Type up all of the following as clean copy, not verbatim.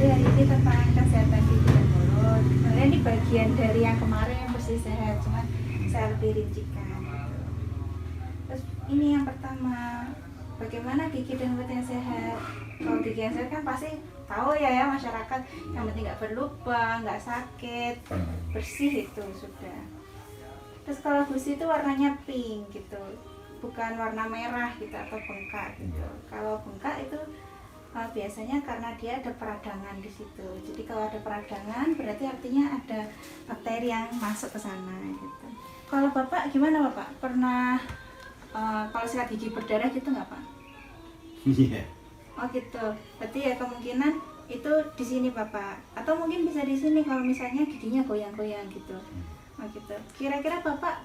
Jadi hari ini tentang kesehatan gigi dan mulut. Sebenarnya ini bagian dari yang kemarin yang bersih sehat, cuman saya lebih rincikan gitu. Terus ini yang pertama, bagaimana gigi dan mulut yang sehat? Kalau gigi yang sehat kan pasti tahu ya masyarakat, yang penting nggak berlubang, nggak sakit, bersih itu sudah. Terus kalau gusi itu warnanya pink gitu, bukan warna merah gitu atau bengkak gitu. Kalau bengkak itu biasanya karena dia ada peradangan di situ. Jadi kalau ada peradangan berarti artinya ada bakteri yang masuk ke sana gitu. Kalau Bapak gimana Bapak? Pernah kalau sikat gigi berdarah gitu nggak Pak? Iya. Oh gitu. Berarti ya kemungkinan itu di sini Bapak. Atau mungkin bisa di sini kalau misalnya giginya goyang-goyang gitu. Oh gitu. Kira-kira Bapak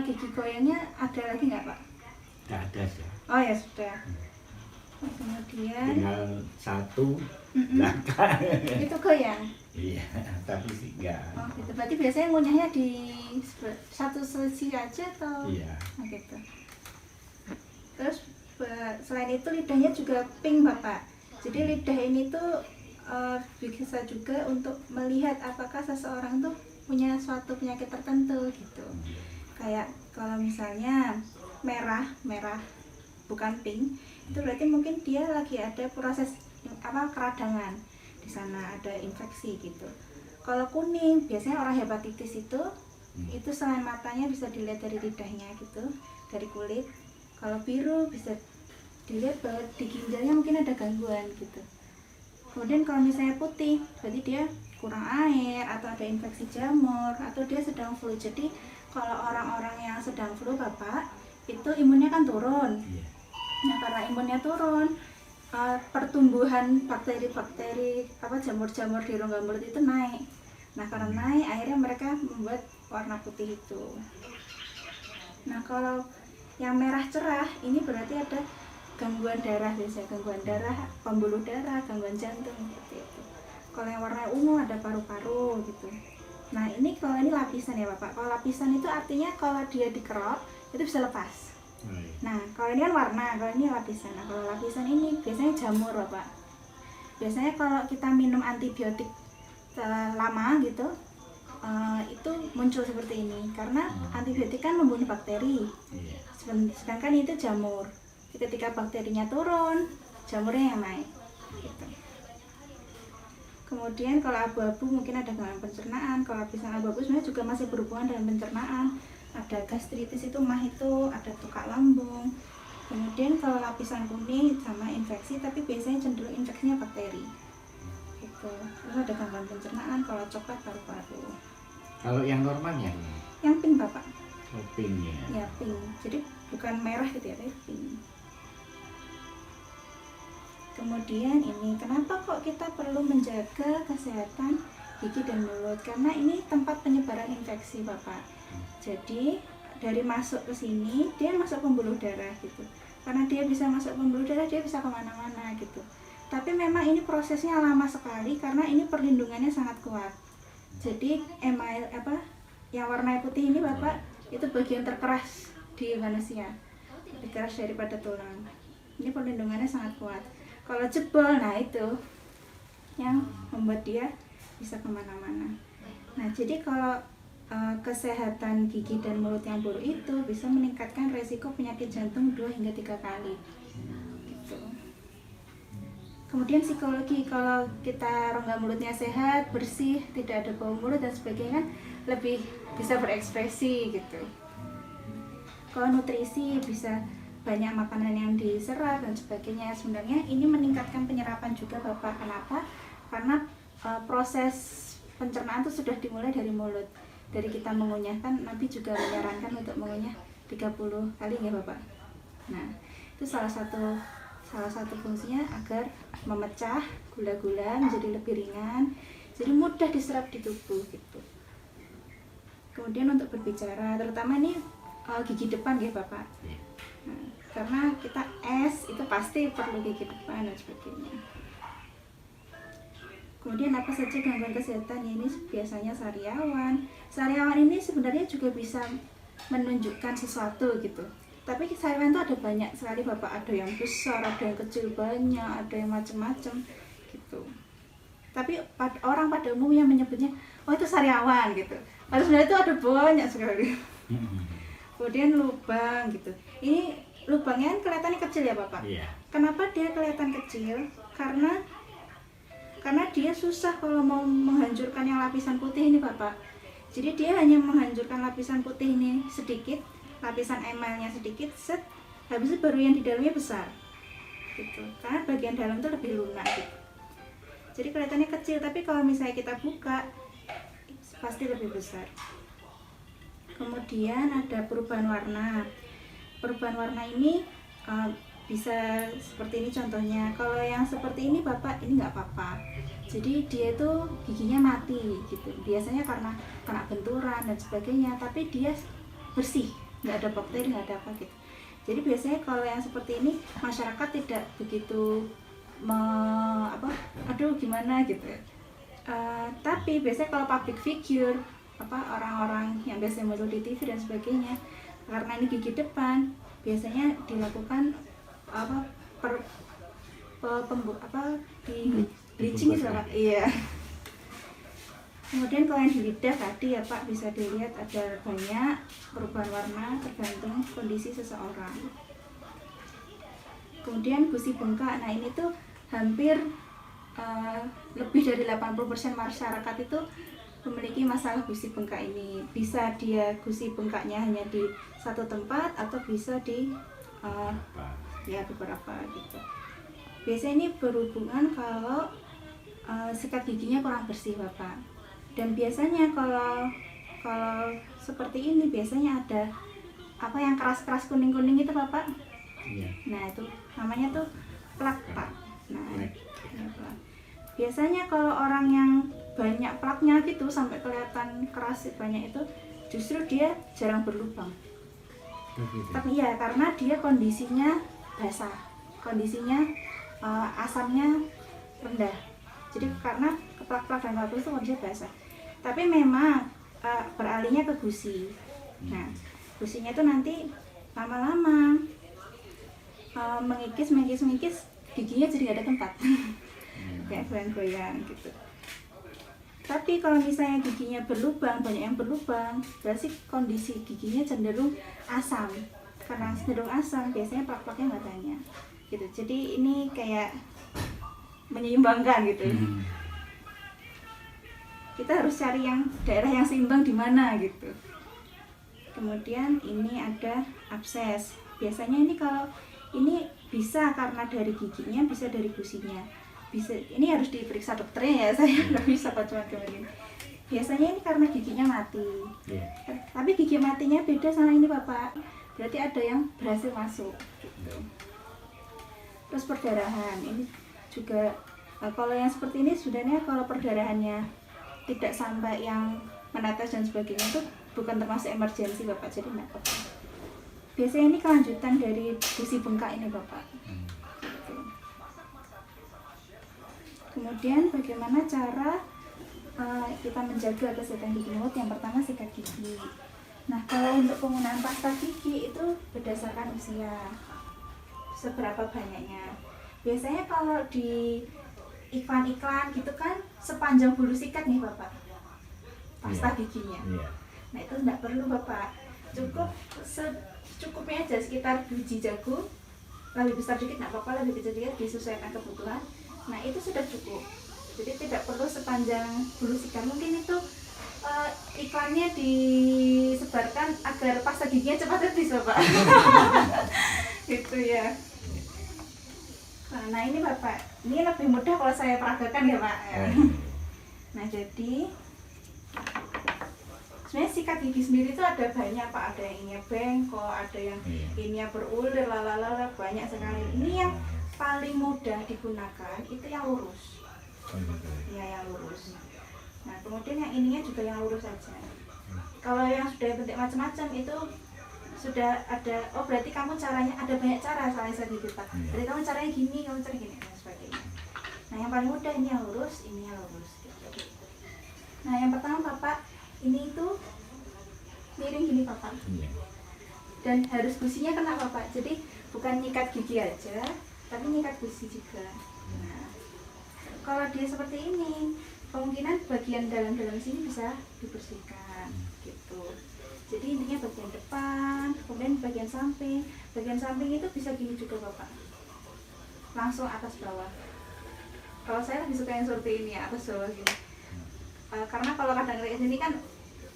gigi goyangnya ada lagi nggak Pak? Nggak ada sih. Oh ya sudah. Kemudian Tinggal satu belakang. itu goyang. Iya, tapi sih enggak. Oh gitu. Berarti biasanya ngunyahnya di satu sisi aja atau? Iya. Oh gitu. Terus selain itu lidahnya juga pink Bapak. Jadi lidah ini tuh bisa juga untuk melihat apakah seseorang tuh punya suatu penyakit tertentu gitu. Kayak kalau misalnya merah bukan pink, itu berarti mungkin dia lagi ada proses keradangan di sana, ada infeksi gitu. Kalau kuning biasanya orang hepatitis itu selain matanya bisa dilihat dari lidahnya gitu, dari kulit. Kalau biru bisa dilihat bahwa di ginjalnya mungkin ada gangguan gitu. Kemudian kalau misalnya putih berarti dia kurang air atau ada infeksi jamur atau dia sedang flu. Jadi kalau orang-orang yang sedang flu Bapak itu imunnya kan turun. Nah karena imunnya turun, pertumbuhan bakteri-bakteri jamur-jamur di rongga mulut itu naik. Nah karena naik akhirnya mereka membuat warna putih itu. Nah kalau yang merah cerah ini berarti ada gangguan darah, biasanya gangguan darah, pembuluh darah, gangguan jantung seperti itu. Kalau yang warna ungu ada paru-paru gitu. Nah ini kalau ini lapisan ya Bapak. Kalau lapisan itu artinya kalau dia dikerok itu bisa lepas. Nah kalau ini kan warna, kalau ini lapisan. Nah kalau lapisan ini biasanya jamur Bapak. Biasanya kalau kita minum antibiotik lama gitu, itu muncul seperti ini karena antibiotik kan membunuh bakteri. Sedangkan itu jamur. Ketika bakterinya turun, jamurnya yang naik gitu. Kemudian kalau abu-abu mungkin ada gangguan pencernaan. Kalau lapisan abu-abu sebenarnya juga masih berhubungan dengan pencernaan. Ada gastritis itu, mah itu, ada tukak lambung. Kemudian kalau lapisan kuning sama infeksi, tapi biasanya cenderung infeksinya bakteri gitu. Terus ada gangguan pencernaan. Kalau coklat paru-paru. Kalau yang normalnya? Yang pink Bapak. Oh, pink ya. Ya pink. Jadi bukan merah gitu ya, tapi pink. Kemudian ini, kenapa kok kita perlu menjaga kesehatan gigi dan mulut? Karena ini tempat penyebaran infeksi Bapak. Jadi dari masuk ke sini, dia masuk pembuluh darah gitu. Karena dia bisa masuk pembuluh darah, dia bisa kemana-mana gitu. Tapi memang ini prosesnya lama sekali karena ini perlindungannya sangat kuat. Jadi email yang warna putih ini Bapak, itu bagian terkeras di manusia, lebih keras daripada tulang. Ini perlindungannya sangat kuat. Kalau jebol, nah itu yang membuat dia bisa kemana-mana. Nah jadi kalau kesehatan gigi dan mulut yang buruk itu bisa meningkatkan resiko penyakit jantung 2 hingga 3 kali gitu. Kemudian psikologi, kalau kita rongga mulutnya sehat, bersih, tidak ada bau mulut dan sebagainya, lebih bisa berekspresi gitu. Kalau nutrisi bisa banyak makanan yang diserap dan sebagainya. Sebenarnya ini meningkatkan penyerapan juga Bapak. Kenapa? Karena proses pencernaan itu sudah dimulai dari mulut. Dari kita mengunyah, kan Nabi juga menyarankan untuk mengunyah 30 kali ya Bapak. Nah itu salah satu fungsinya agar memecah gula-gula menjadi lebih ringan, jadi mudah diserap di tubuh gitu. Kemudian untuk berbicara, terutama ini gigi depan ya Bapak. Nah, karena kita itu pasti perlu gigi depan dan sebagainya. Kemudian apa saja gangguan kesehatan ini biasanya sariawan. Sariawan ini sebenarnya juga bisa menunjukkan sesuatu gitu. Tapi sariawan itu ada banyak sekali Bapak. Ada yang besar, ada yang kecil banyak, ada yang macam-macam gitu. Tapi orang pada umumnya menyebutnya, oh itu sariawan gitu. Padahal sebenarnya itu ada banyak sekali. Kemudian lubang gitu. Ini lubangnya kan kelihatannya kecil ya Bapak? Iya. Kenapa dia kelihatan kecil? Karena dia susah kalau mau menghancurkan yang lapisan putih ini Bapak. Jadi dia hanya menghancurkan lapisan putih ini sedikit, lapisan emalnya sedikit, set, habis itu baru yang di dalamnya besar. Gitu. Karena bagian dalam itu lebih lunak gitu. Jadi kelihatannya kecil, tapi kalau misalnya kita buka pasti lebih besar. Kemudian ada perubahan warna. Perubahan warna ini bisa seperti ini contohnya. Kalau yang seperti ini Bapak, ini nggak apa-apa. Jadi dia itu giginya mati gitu. Biasanya karena kena benturan dan sebagainya, tapi dia bersih, nggak ada bakteri, nggak ada apa gitu. Jadi biasanya kalau yang seperti ini masyarakat tidak begitu aduh gimana gitu. Tapi biasanya kalau public figure, orang-orang yang biasanya muncul di TV dan sebagainya, karena ini gigi depan, biasanya dilakukan di bleaching gitu Pak. Iya. Kemudian kalau yang di lidah tadi ya Pak, bisa dilihat ada banyak perubahan warna tergantung kondisi seseorang. Kemudian gusi bengkak, nah ini tuh hampir lebih dari 80% masyarakat itu memiliki masalah gusi bengkak ini. Bisa dia gusi bengkaknya hanya di satu tempat atau bisa di beberapa gitu. Biasanya ini berhubungan kalau sikat giginya kurang bersih Bapak. Dan biasanya kalau seperti ini biasanya ada yang keras-keras kuning-kuning itu Bapak. Iya. Nah itu namanya tuh plak Pak. Nah, plak. Biasanya kalau orang yang banyak plaknya gitu sampai kelihatan keras banyak itu, justru dia jarang berlubang. Tapi ya karena dia kondisinya basah, kondisinya asamnya rendah. Jadi karena plak-plak dan plak itu kondisinya basah. Tapi memang beralihnya ke gusi. Nah, gusinya itu nanti lama-lama mengikis, giginya jadi nggak ada tempat. Kayak goyang-goyang gitu. Tapi kalau misalnya giginya berlubang, banyak yang berlubang, berarti kondisi giginya cenderung asam. Karena cenderung asam, biasanya plak-plaknya nggak banyak. Gitu. Jadi ini kayak menyeimbangkan gitu. Kita harus cari yang daerah yang seimbang di mana gitu. Kemudian ini ada abses. Biasanya ini kalau ini bisa karena dari giginya, bisa dari gusinya. Bisa, ini harus diperiksa dokternya ya, saya nggak bisa Pak cuma kemarin. Biasanya ini karena giginya mati. Tapi gigi matinya beda sama ini Bapak. Berarti ada yang berhasil masuk gitu. Terus perdarahan, ini juga kalau yang seperti ini sebenarnya kalau perdarahannya tidak sampai yang menetes dan sebagainya itu bukan termasuk emergensi Bapak, jadi nggak apa-apa. Biasanya ini kelanjutan dari gusi bengkak ini Bapak. Gitu. Kemudian bagaimana cara kita menjaga kesehatan gigi mulut? Yang pertama sikat gigi. Nah kalau untuk penggunaan pasta gigi itu berdasarkan usia, seberapa banyaknya. Biasanya kalau di iklan-iklan gitu kan sepanjang bulu sikat nih Bapak pasta giginya. Nah itu enggak perlu Bapak, cukup secukupnya aja, sekitar biji jagung, lebih besar dikit nggak apa-apa, lebih kecil dikit disesuaikan kebutuhan. Nah itu sudah cukup, jadi tidak perlu sepanjang bulu sikat. Mungkin itu iklannya disebarkan agar pasta giginya cepat habis Bapak. Gitu ya. Nah ini Bapak, ini lebih mudah kalau saya peragakan ya Pak. Nah jadi sebenarnya sikat gigi sendiri itu ada banyak Pak. Ada yang ininya bengkok, ada yang ininya berulir, lalala, banyak sekali. Ini yang paling mudah digunakan itu yang lurus. Ya yang lurus. Nah kemudian yang ininya juga yang lurus saja. Kalau yang sudah bentuk macam-macam itu sudah ada, oh berarti kamu caranya ada banyak cara soalnya saya gitu Pak. Berarti kamu caranya gini, kamu cara gini dan sebagainya. Nah yang paling mudah ini yang lurus, ini yang lurus gitu. Nah yang pertama Bapak, ini itu miring gini Bapak. Dan harus gusinya kena Bapak. Jadi bukan nyikat gigi aja, tapi nyikat gusi juga. Nah, kalau dia seperti ini kemungkinan bagian dalam sini bisa dibersihkan gitu. Jadi intinya bagian depan, kemudian bagian samping itu bisa gini juga Bapak, langsung atas bawah. Kalau saya lebih suka yang seperti ini ya, atas bawah gini. Karena kalau kadang kayak sini kan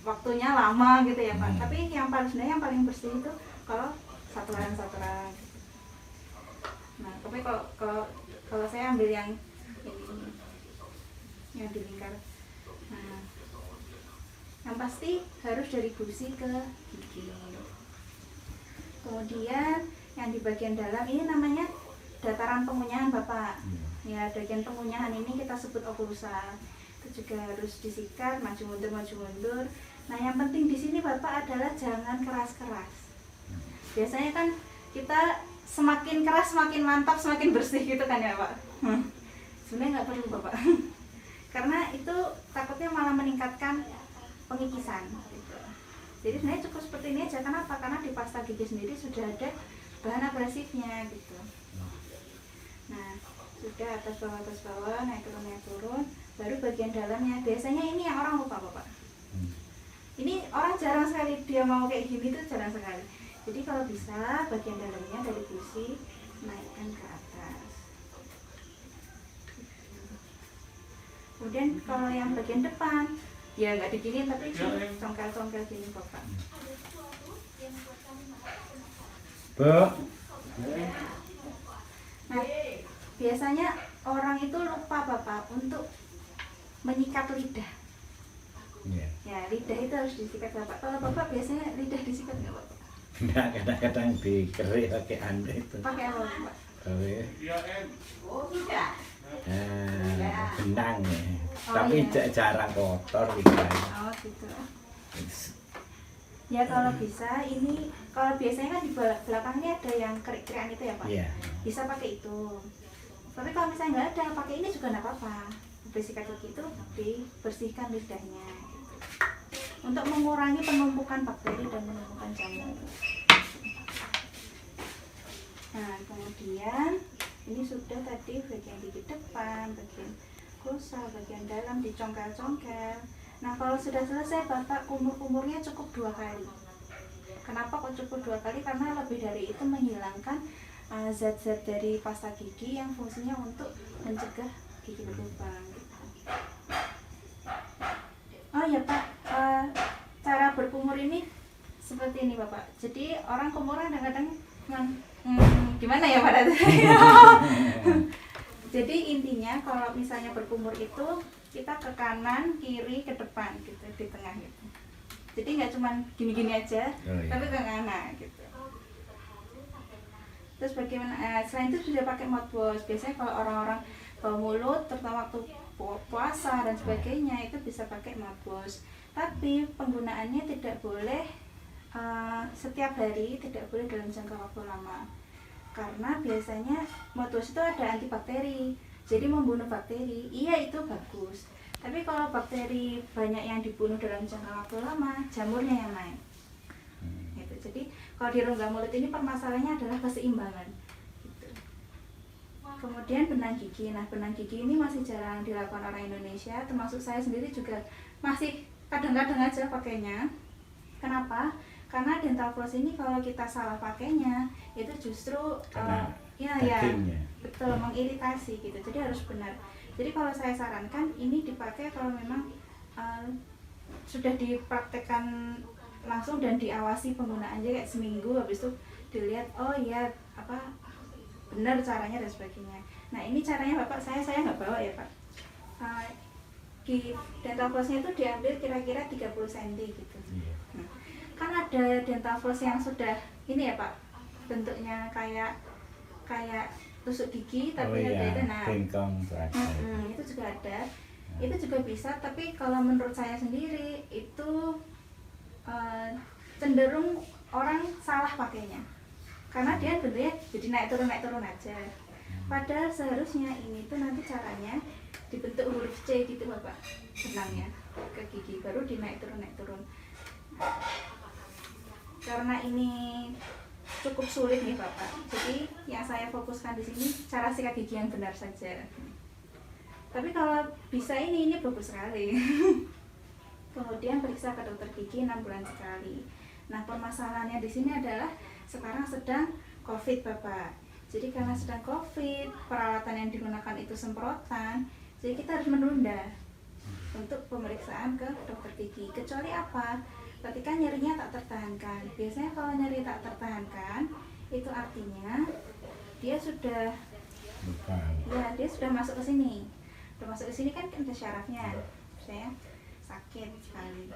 waktunya lama gitu ya Pak. Tapi yang sebenarnya yang paling bersih itu kalau saturan. Nah, tapi kalau saya ambil yang ini, yang di lingkar. Nah, yang pasti harus dari gusi ke gigi. Kemudian yang di bagian dalam ini namanya dataran pengunyahan Bapak. Ya, bagian pengunyahan ini kita sebut oklusa. Itu juga harus disikat maju mundur. Nah, yang penting di sini Bapak adalah jangan keras-keras. Biasanya kan kita semakin keras semakin mantap, semakin bersih gitu kan ya Pak. Sebenarnya nggak perlu Bapak. Karena itu takutnya malah meningkatkan pengikisan gitu. Jadi sebenarnya cukup seperti ini aja. Kenapa? Karena di pasta gigi sendiri sudah ada bahan abrasifnya gitu. Nah, sudah atas bawah, naik turun, baru bagian dalamnya. Biasanya ini yang orang lupa Bapak. Ini orang jarang sekali dia mau kayak gini tuh, jarang sekali. Jadi kalau bisa bagian dalamnya dari gusi naikkan ke atas. Kemudian kalau yang bagian depan ya nggak digini tapi congkel gini Bapak. Nah, biasanya orang itu lupa Bapak untuk menyikat lidah. Ya, lidah itu harus disikat Bapak. Kalau Bapak biasanya lidah disikat nggak Bapak? Enggak, kadang-kadang dikerik pakai anda itu. Pakai apa Bapak? Benang ya. Oh, Tapi iya. jarang kotor gitu. Oh gitu. Ya kalau bisa ini, kalau biasanya kan di belakangnya ada yang kerik-kerikan itu ya Pak. Iya. Bisa pakai itu. Tapi kalau misalnya nggak ada, pakai ini juga nggak apa-apa. Bersihkan gigi itu dibersihkan lidahnya. Gitu. Untuk mengurangi penumpukan bakteri dan penumpukan jamur. Nah kemudian ini sudah tadi bagian gigi depan, bagian kosa, bagian dalam dicongkel-congkel. Nah kalau sudah selesai Bapak, kumur-kumurnya cukup 2 kali. Kenapa kok cukup 2 kali? Karena lebih dari itu menghilangkan zat-zat dari pasta gigi yang fungsinya untuk mencegah gigi berlubang gitu. Oh ya Pak, cara berkumur ini seperti ini Bapak. Jadi orang kumur kadang-kadang gimana ya Pak? Jadi intinya kalau misalnya berkumur itu kita ke kanan, kiri, ke depan gitu, di tengah gitu. Jadi nggak cuma gini-gini aja, tapi ke kanan gitu. Terus bagaimana? Selain itu sudah pakai mouthwash. Biasanya kalau orang-orang bau mulut, terutama waktu puasa dan sebagainya, itu bisa pakai mouthwash. Tapi penggunaannya tidak boleh setiap hari, tidak boleh dalam jangka waktu lama. Karena biasanya mouthwash itu ada antibakteri, jadi membunuh bakteri. Iya itu bagus. Tapi kalau bakteri banyak yang dibunuh dalam jangka waktu lama, jamurnya yang naik. Gitu. Jadi kalau di rongga mulut ini permasalahannya adalah keseimbangan. Gitu. Kemudian benang gigi. Nah benang gigi ini masih jarang dilakukan orang Indonesia, termasuk saya sendiri juga masih kadang-kadang aja pakainya. Kenapa? Karena dental floss ini kalau kita salah pakainya itu justru betul mengiritasi gitu. Jadi harus benar. Jadi kalau saya sarankan ini dipakai kalau memang sudah dipraktekkan langsung dan diawasi penggunaannya kayak seminggu, habis itu dilihat oh iya apa benar caranya dan sebagainya. Nah ini caranya Bapak, saya nggak bawa ya Pak. Dental flossnya itu diambil kira-kira 30 cm gitu. Kan ada dental floss yang sudah ini ya Pak, bentuknya kayak tusuk gigi tapi itu itu juga ada. Itu juga bisa, tapi kalau menurut saya sendiri itu cenderung orang salah pakainya. Karena dia bentuknya jadi naik turun aja. Padahal seharusnya ini tuh nanti caranya dibentuk huruf C gitu Bapak, benangnya ke gigi baru dinaik turun. Karena ini cukup sulit nih Bapak, jadi yang saya fokuskan di sini cara sikat gigi yang benar saja. Tapi kalau bisa ini bagus sekali. Kemudian periksa ke dokter gigi 6 bulan sekali. Nah, permasalahannya di sini adalah sekarang sedang COVID, Bapak. Jadi karena sedang COVID, peralatan yang digunakan itu semprotan, jadi kita harus menunda untuk pemeriksaan ke dokter gigi. Kecuali apa? Ketika nyerinya tak tertahankan. Biasanya kalau nyeri tak tertahankan, itu artinya dia sudah dia sudah masuk ke sini. Sudah masuk ke sini kan ada syarafnya. Saya sakit sekali.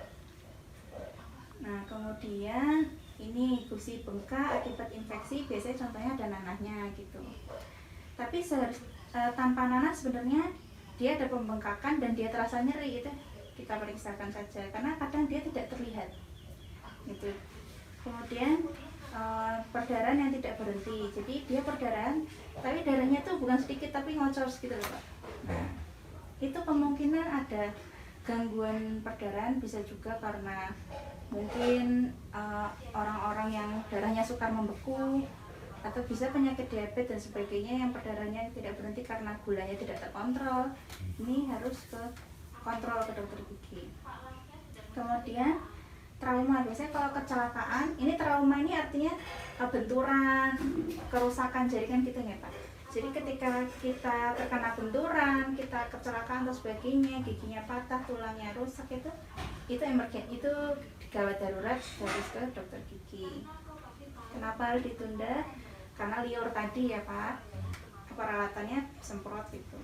Nah, kemudian ini gusi bengkak akibat infeksi, biasanya contohnya ada nanahnya gitu. Tapi tanpa nanah sebenarnya dia ada pembengkakan dan dia terasa nyeri, itu kita periksakan saja karena kadang dia tidak terlihat gitu. Kemudian perdarahan yang tidak berhenti, jadi dia perdarahan tapi darahnya tuh bukan sedikit tapi ngocor gitu loh, Pak. Nah, itu kemungkinan ada gangguan perdarahan, bisa juga karena mungkin orang-orang yang darahnya sukar membeku, atau bisa penyakit diabetes dan sebagainya yang perdarahannya tidak berhenti karena gulanya tidak terkontrol. Ini harus ke kontrol ke dokter gigi. Kemudian trauma, biasanya kalau kecelakaan, ini trauma ini artinya benturan, kerusakan jaringan gitu ya Pak. Jadi ketika kita terkena benturan, kita kecelakaan atau sebagainya, giginya patah, tulangnya rusak, itu emergen, itu gawat darurat, harus ke dokter gigi. Kenapa harus ditunda? Karena liur tadi ya Pak, peralatannya semprot gitu.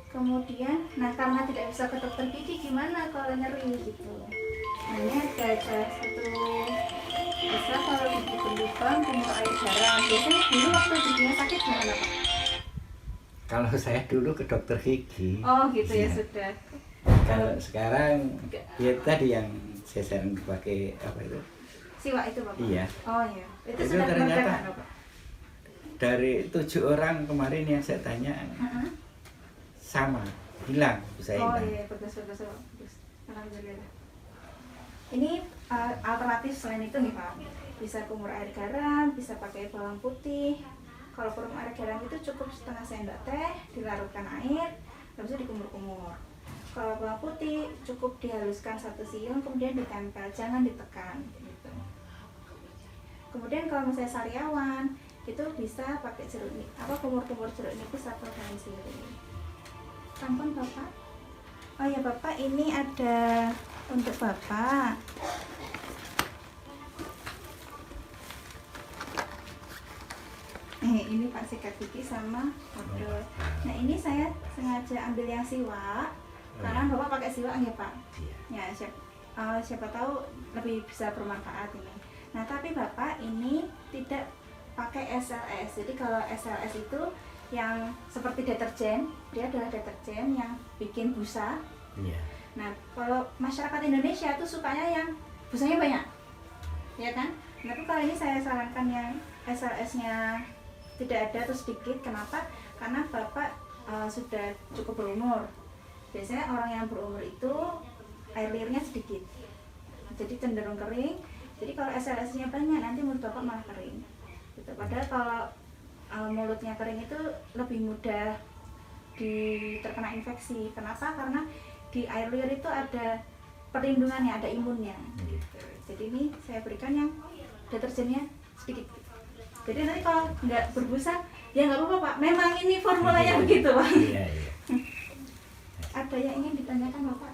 Kemudian, nah karena tidak bisa ke dokter gigi, gimana kalau nyeri gitu? Nah ini ada satu, bisa kalau gigi berlubang, kumur air garam. Biasanya dulu waktu giginya sakit gimana Pak? Kalau saya dulu ke dokter gigi. Oh gitu ya, sudah. Kalau sekarang ya tadi yang saya sering pakai apa itu? Siwak itu Bapak? Iya. Oh iya. Itu Itu sudah ternyata berapa Bapak? dari 7 orang kemarin yang saya tanya sama, hilang saya Oh hilang. iya, bagus. Alhamdulillah. Ini alternatif selain itu nih Pak, bisa kumur air garam, bisa pakai bawang putih. Kalau kumur air garam itu cukup setengah sendok teh, dilarutkan air, habis itu dikumur-kumur. Kalau bawang putih cukup dihaluskan 1 siung, kemudian ditempel, jangan ditekan gitu. Kemudian kalau misalnya sariawan, itu bisa pakai jeruk nipis, kumur-kumur jeruk nipis atau daun sirih. Sampun Bapak. Oh ya Bapak, ini ada untuk Bapak. Ini Pak sikat gigi sama odol. Nah ini saya sengaja ambil yang siwak, karena Bapak pakai siwak ya Pak. Ya siapa tahu lebih bisa bermanfaat ini. Nah tapi Bapak ini tidak pakai SLS. Jadi kalau SLS itu yang seperti deterjen, dia adalah deterjen yang bikin busa. Iya. Nah, kalau masyarakat Indonesia tuh sukanya yang busanya banyak, ya kan? Tapi kalau ini saya sarankan yang SLS-nya tidak ada atau sedikit. Kenapa? Karena Bapak sudah cukup berumur. Biasanya orang yang berumur itu air liurnya sedikit, jadi cenderung kering. Jadi kalau SLS-nya banyak, nanti mulut Bapak malah kering. Gitu. Padahal kalau mulutnya kering itu lebih mudah terkena infeksi. Kenapa? Karena di air liur itu ada perlindungannya, ada imunnya gitu. Jadi ini saya berikan yang deterjennya sedikit. Jadi nanti kalau nggak berbusa, ya nggak apa-apa Pak. Memang ini formulanya begitu Pak. Iya. Ada yang ingin ditanyakan Bapak?